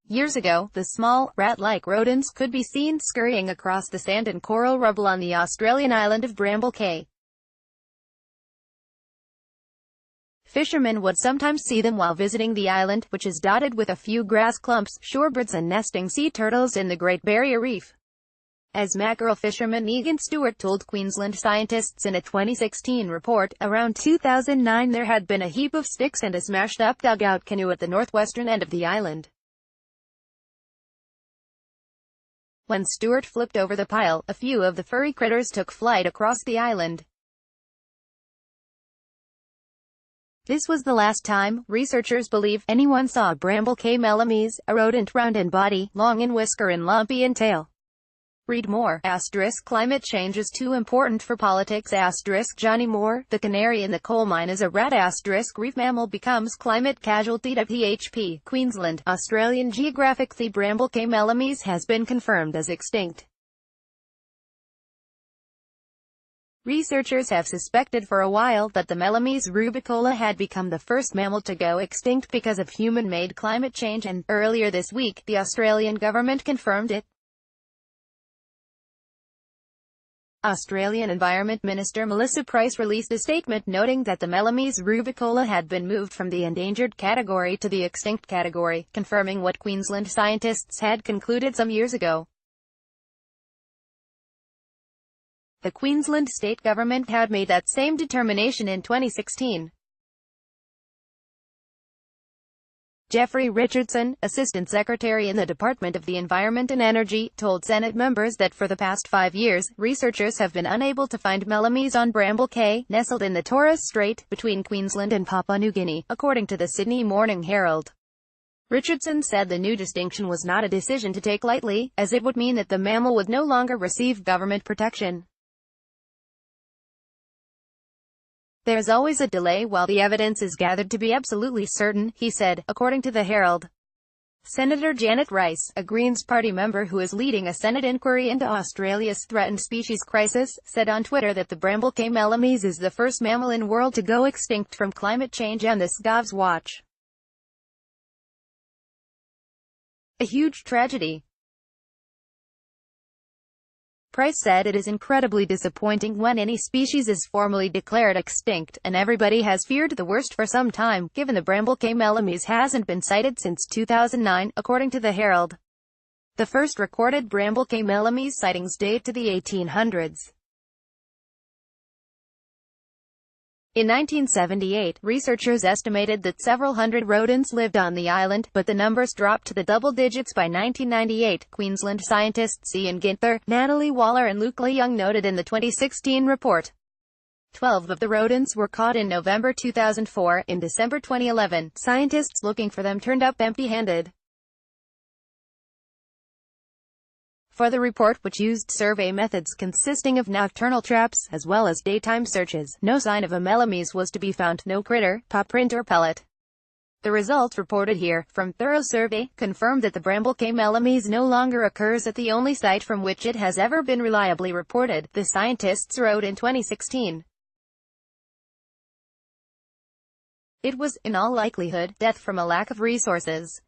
Years ago, the small, rat-like rodents could be seen scurrying across the sand and coral rubble on the Australian island of Bramble Cay. Fishermen would sometimes see them while visiting the island, which is dotted with a few grass clumps, shorebirds and nesting sea turtles in the Great Barrier Reef. As mackerel fisherman Egon Stewart told Queensland scientists in a 2016 report, around 2009 there had been a heap of sticks and a smashed-up dugout canoe at the northwestern end of the island. When Stewart flipped over the pile, a few of the furry critters took flight across the island. This was the last time, researchers believe, anyone saw Bramble Cay melomys, a rodent round in body, long in whisker and lumpy in tail. Read more. Climate change is too important for politics. Johnny Moore, the canary in the coal mine is a rat. Reef mammal becomes climate casualty. PHP, Queensland, Australian Geographic. The Bramble Cay melomys has been confirmed as extinct. Researchers have suspected for a while that the melomys rubicola had become the first mammal to go extinct because of human-made climate change, and, earlier this week, the Australian government confirmed it. Australian Environment Minister Melissa Price released a statement noting that the melomys rubicola had been moved from the endangered category to the extinct category, confirming what Queensland scientists had concluded some years ago. The Queensland state government had made that same determination in 2016. Jeffrey Richardson, Assistant Secretary in the Department of the Environment and Energy, told Senate members that for the past 5 years, researchers have been unable to find melomys on Bramble Cay, nestled in the Torres Strait, between Queensland and Papua New Guinea, according to the Sydney Morning Herald. Richardson said the new distinction was not a decision to take lightly, as it would mean that the mammal would no longer receive government protection. There is always a delay while the evidence is gathered to be absolutely certain, he said, according to the Herald. Senator Janet Rice, a Greens Party member who is leading a Senate inquiry into Australia's threatened species crisis, said on Twitter that the Bramble Cay melomys is the first mammal in the world to go extinct from climate change on this Gov's watch. A huge tragedy. Price said it is incredibly disappointing when any species is formally declared extinct, and everybody has feared the worst for some time, given the Bramble Cay melomys hasn't been sighted since 2009, according to the Herald. The first recorded Bramble Cay melomys sightings date to the 1800s. In 1978, researchers estimated that several hundred rodents lived on the island, but the numbers dropped to the double digits by 1998, Queensland scientists Ian Ginther, Natalie Waller and Luke Young noted in the 2016 report. 12 of the rodents were caught in November 2004. In December 2011, scientists looking for them turned up empty-handed. For the report, which used survey methods consisting of nocturnal traps, as well as daytime searches, no sign of a melomys was to be found, no critter, paw print or pellet. The results reported here, from thorough survey, confirmed that the Bramble Cay melomys no longer occurs at the only site from which it has ever been reliably reported, the scientists wrote in 2016. It was, in all likelihood, death from a lack of resources.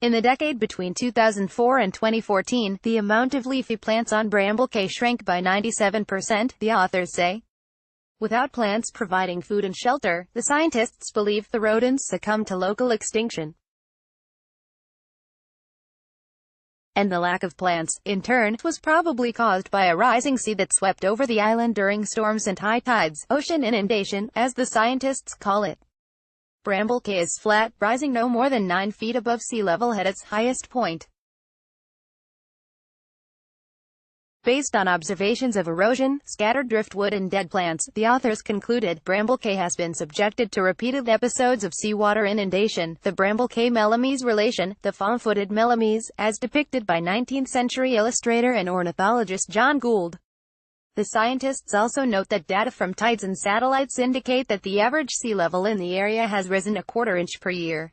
In the decade between 2004 and 2014, the amount of leafy plants on Bramble Cay shrank by 97%, the authors say. Without plants providing food and shelter, the scientists believe the rodents succumbed to local extinction. And the lack of plants, in turn, was probably caused by a rising sea that swept over the island during storms and high tides, ocean inundation, as the scientists call it. Bramble Cay is flat, rising no more than 9 feet above sea level at its highest point. Based on observations of erosion, scattered driftwood and dead plants, the authors concluded, Bramble Cay has been subjected to repeated episodes of seawater inundation. The Bramble Cay melomys relation, the fawn-footed melomys, as depicted by 19th-century illustrator and ornithologist John Gould. The scientists also note that data from tides and satellites indicate that the average sea level in the area has risen a quarter inch per year.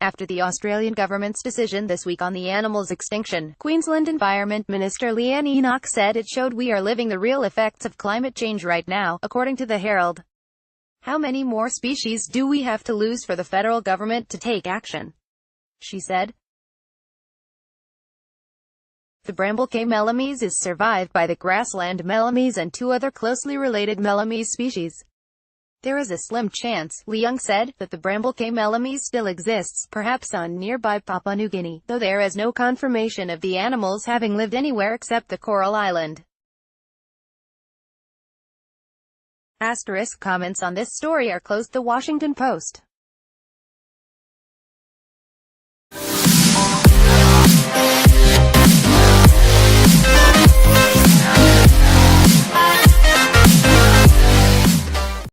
After the Australian government's decision this week on the animal's extinction, Queensland Environment Minister Leanne Enoch said it showed we are living the real effects of climate change right now, according to the Herald. How many more species do we have to lose for the federal government to take action? She said. The Bramble Cay melomys is survived by the grassland melomys and 2 other closely related melomys species. There is a slim chance, Leung said, that the Bramble Cay melomys still exists, perhaps on nearby Papua New Guinea, though there is no confirmation of the animals having lived anywhere except the Coral Island. Asterisk comments on this story are closed. The Washington Post.